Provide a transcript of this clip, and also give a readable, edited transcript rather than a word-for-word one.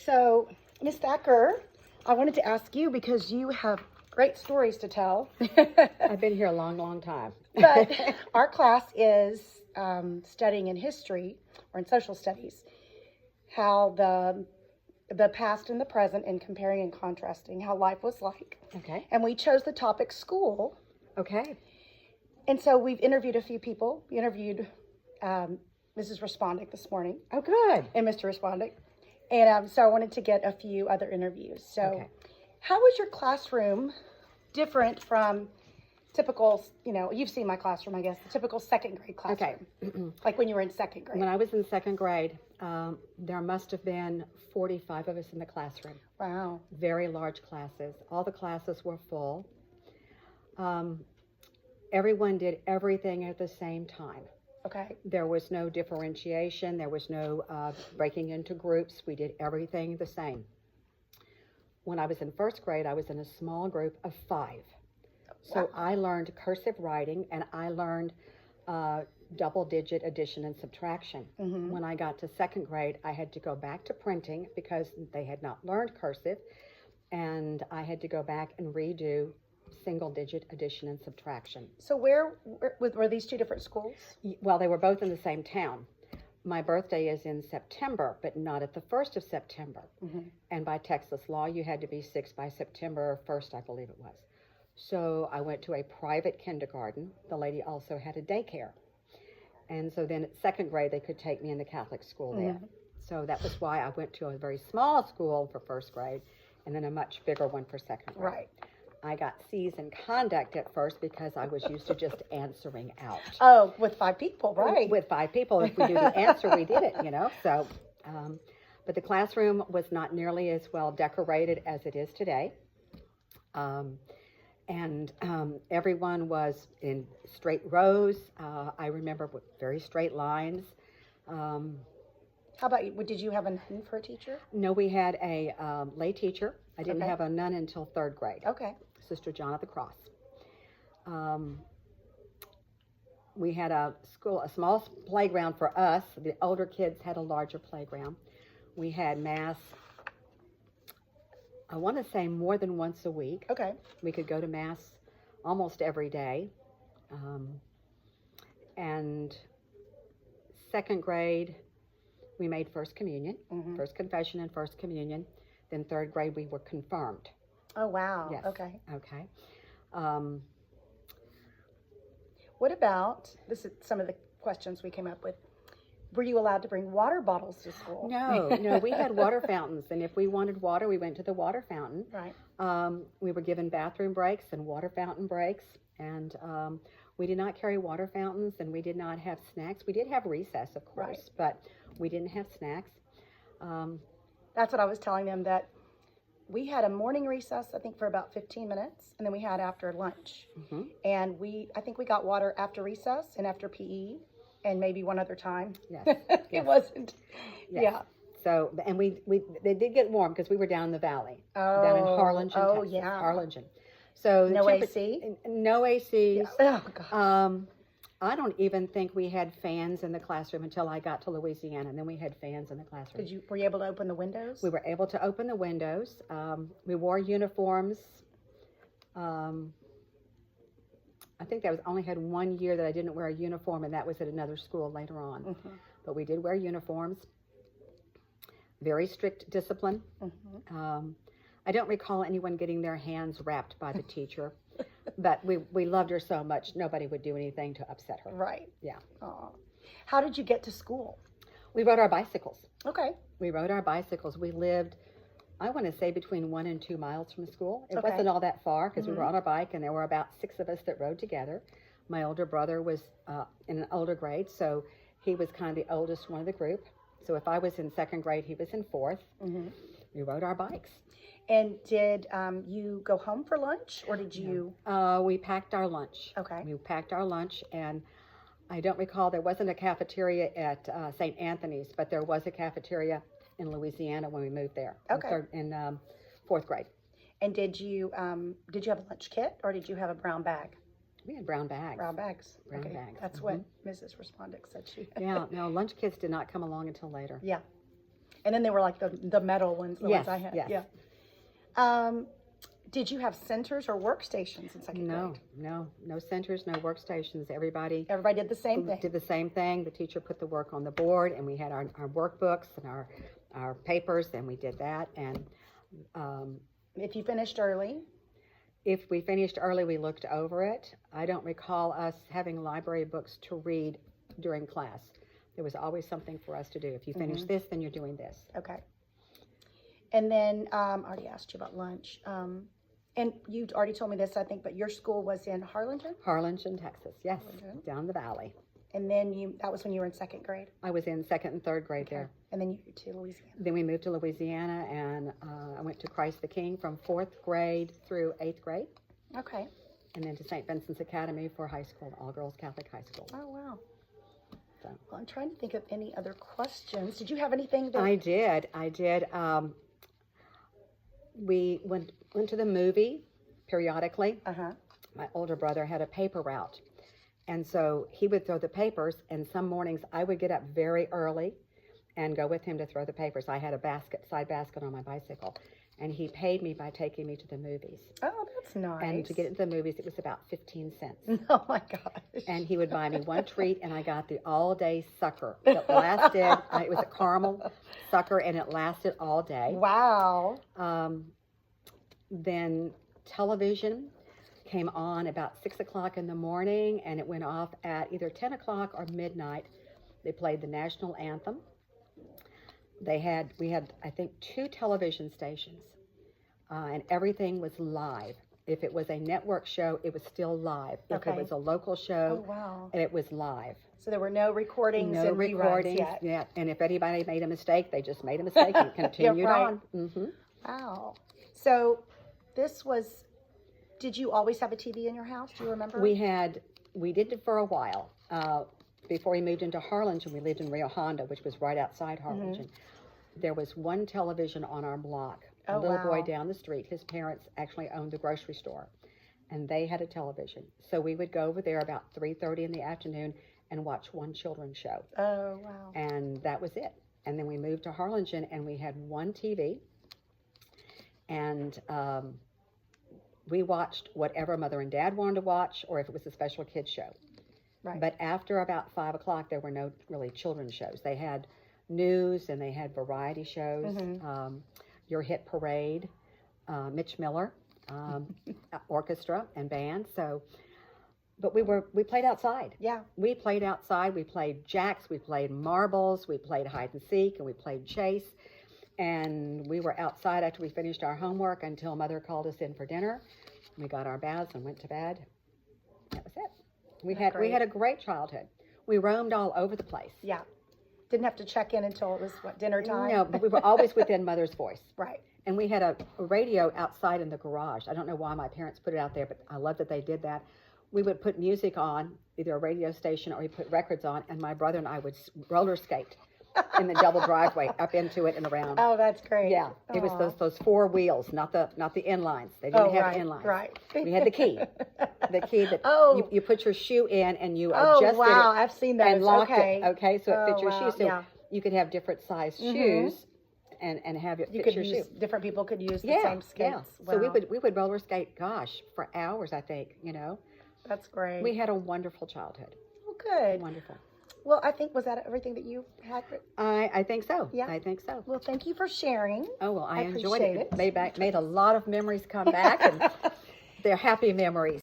So, Miss Thacker, I wanted to ask you because you have great stories to tell. I've been here a long, long time. But our class is studying in history or in social studies how the past and the present and comparing and contrasting how life was like. Okay. And we chose the topic school. Okay. And so we've interviewed a few people. We interviewed Mrs. Respondick this morning Oh, good. and Mr. Respondick. And so I wanted to get a few other interviews. So Okay. how was your classroom different from typical, you've seen my classroom, I guess, the typical second grade classroom. Okay. Like when you were in second grade. When I was in second grade, there must have been 45 of us in the classroom. Wow. Very large classes. All the classes were full. Everyone did everything at the same time. Okay. There was no differentiation. There was no breaking into groups. We did everything the same. When I was in first grade, I was in a small group of 5. So Wow. I learned cursive writing and I learned double-digit addition and subtraction. Mm-hmm. When I got to second grade, I had to go back to printing because they had not learned cursive, and I had to go back and redo single-digit addition and subtraction. So where were these two different schools? Well, they were both in the same town. My birthday is in September, but not at the 1st of September. Mm-hmm. And by Texas law, you had to be 6 by September 1st, I believe it was. So I went to a private kindergarten. The lady also had a daycare. And so then at second grade, they could take me in the Catholic school there. Mm-hmm. So that was why I went to a very small school for first grade and then a much bigger one for second grade. Right. I got C's in conduct at first because I was used to just answering out. Oh, with 5 people, right. With 5 people, if we knew the answer, we did it, So, but the classroom was not nearly as well decorated as it is today. And everyone was in straight rows. I remember with very straight lines. How about you? Did you have a nun for a teacher? No, we had a lay teacher. I didn't Okay. have a nun until 3rd grade. Okay. Sister John of the Cross. We had a small playground for us. The older kids had a larger playground. We had mass, I want to say more than once a week. Okay. We could go to mass almost every day. And second grade, we made First Communion, Mm-hmm. First Confession and First Communion. Then 3rd grade, we were confirmed. Oh, wow. Yes. Okay. Okay. What about, this is some of the questions we came up with. Were you allowed to bring water bottles to school? No, we had water fountains, and if we wanted water, we went to the water fountain. Right. We were given bathroom breaks and water fountain breaks, and we did not carry water fountains, and we did not have snacks. We did have recess, of course, Right. but we didn't have snacks. That's what I was telling them, that we had a morning recess, I think, for about 15 minutes, and then we had after lunch. Mm-hmm. And I think we got water after recess and after PE, and maybe one other time. Yes. It Yes. wasn't. Yes. Yeah. So, and they did get warm because we were down in the valley, down in Harlingen, oh, Texas. yeah. Harlingen. So the No temper- AC? No ACs. Oh, God. I don't even think we had fans in the classroom until I got to Louisiana, and then we had fans in the classroom. Were you able to open the windows? We were able to open the windows. We wore uniforms. I think that only had 1 year that I didn't wear a uniform, and that was at another school later on. Mm-hmm. But we did wear uniforms. Very strict discipline. Mm-hmm. I don't recall anyone getting their hands wrapped by the teacher, but we loved her so much, nobody would do anything to upset her. Right. Yeah. Aw. How did you get to school? We rode our bicycles. Okay. We rode our bicycles. We lived, I want to say, between 1 and 2 miles from school. It Okay. wasn't all that far because we were Mhm. on our bike, and there were about 6 of us that rode together. My older brother was in an older grade, so he was kind of the oldest one of the group. So if I was in second grade, he was in 4th. Mm-hmm. We rode our bikes. And did you go home for lunch, or did you? We packed our lunch. Okay. We packed our lunch, and I don't recall, there wasn't a cafeteria at St. Anthony's, but there was a cafeteria in Louisiana when we moved there. Okay. In 4th grade. And did you have a lunch kit, or did you have a brown bag? We had brown bags. Brown bags. Brown Okay. bags. That's what Mrs. Respondick said she had. Yeah, no, lunch kits did not come along until later. Yeah. And then they were like the metal ones, the Yes, ones I had. yes. Yeah. Did you have centers or workstations in second No, grade? no centers, no workstations. Everybody Everybody did the same thing. did the same thing. The teacher put the work on the board, and we had our workbooks and our papers, and we did that. And If you finished early, if we finished early, we looked over it. I don't recall us having library books to read during class. There was always something for us to do. If you finish this, then you're doing this. okay. And then I already asked you about lunch. And you already told me this, I think, but your school was in Harlingen? Harlingen, Texas, yes, Harlingen. down the valley. And then that was when you were in second grade? I was in second and third grade there. And then you moved to Louisiana? Then we moved to Louisiana, and I went to Christ the King from 4th grade through 8th grade, Okay. and then to St. Vincent's Academy for high school, all-girls Catholic high school. Oh, wow. So. Well, I'm trying to think of any other questions. Did you have anything that... I did. We went to the movie periodically. Uh-huh. My older brother had a paper route, and so he would throw the papers, and some mornings I would get up very early and go with him to throw the papers. I had a side basket on my bicycle, and he paid me by taking me to the movies. Oh, that's nice. And to get into the movies, it was about 15 cents. Oh, my gosh. And he would buy me one treat, and I got the all-day sucker. It lasted, it was a caramel sucker, and it lasted all day. Wow. Then television came on about 6 o'clock in the morning, and it went off at either 10 o'clock or midnight. They played the national anthem. We had, I think, 2 television stations, and everything was live. If it was a network show, it was still live. If Okay. it was a local show, Oh, wow. it was live. So there were no recordings No and reruns recordings yet. yet. And if anybody made a mistake, they just made a mistake and continued right. on. Mm-hmm. Wow. So this was... Did you always have a TV in your house? Do you remember? We did it for a while. Before we moved into Harlingen, we lived in Rio Hondo, which was right outside Harlingen. There was one television on our block. A Oh, little boy wow. down the street, his parents actually owned the grocery store, and they had a television. So we would go over there about 3:30 in the afternoon and watch one children's show. Oh, wow. And that was it. And then we moved to Harlingen, and we had one TV, and we watched whatever Mother and Dad wanted to watch, or if it was a special kids show. Right. But after about 5 o'clock, there were no really children's shows. They had news, and they had variety shows, Your Hit Parade, Mitch Miller, orchestra and band. So, but we played outside. Yeah. We played outside. We played jacks. We played marbles. We played hide and seek, and we played chase. And we were outside after we finished our homework until Mother called us in for dinner. We got our baths and went to bed. That was it. We had a great childhood. We roamed all over the place. Yeah. Didn't have to check in until it was, dinner time? No, but we were always within Mother's voice. Right. And we had a radio outside in the garage. I don't know why my parents put it out there, but I love that they did that. We would put music on, either a radio station or we put records on, and my brother and I would roller skate in the double driveway up into it and around. Oh, that's great. Yeah, it was Aw. those 4 wheels, not the end lines. They didn't have right, end lines. right. We had the key. The key that Oh. you put your shoe in and you Oh, adjusted wow, it I've seen those. and locked Okay. it. Okay, so it fit Oh, your wow, shoe. So yeah. you could have different size shoes and have it You fit could your use, shoe. different people could use the Yeah, same yeah. skates. So Wow. we would roller skate, gosh, for hours, I think, That's great. We had a wonderful childhood. Well, good. Wonderful. Well, I think, was that everything that you had? I think so. Yeah. I think so. Well, thank you for sharing. Oh, well, I enjoyed appreciate it. it. Made a lot of memories come back, and they're happy memories.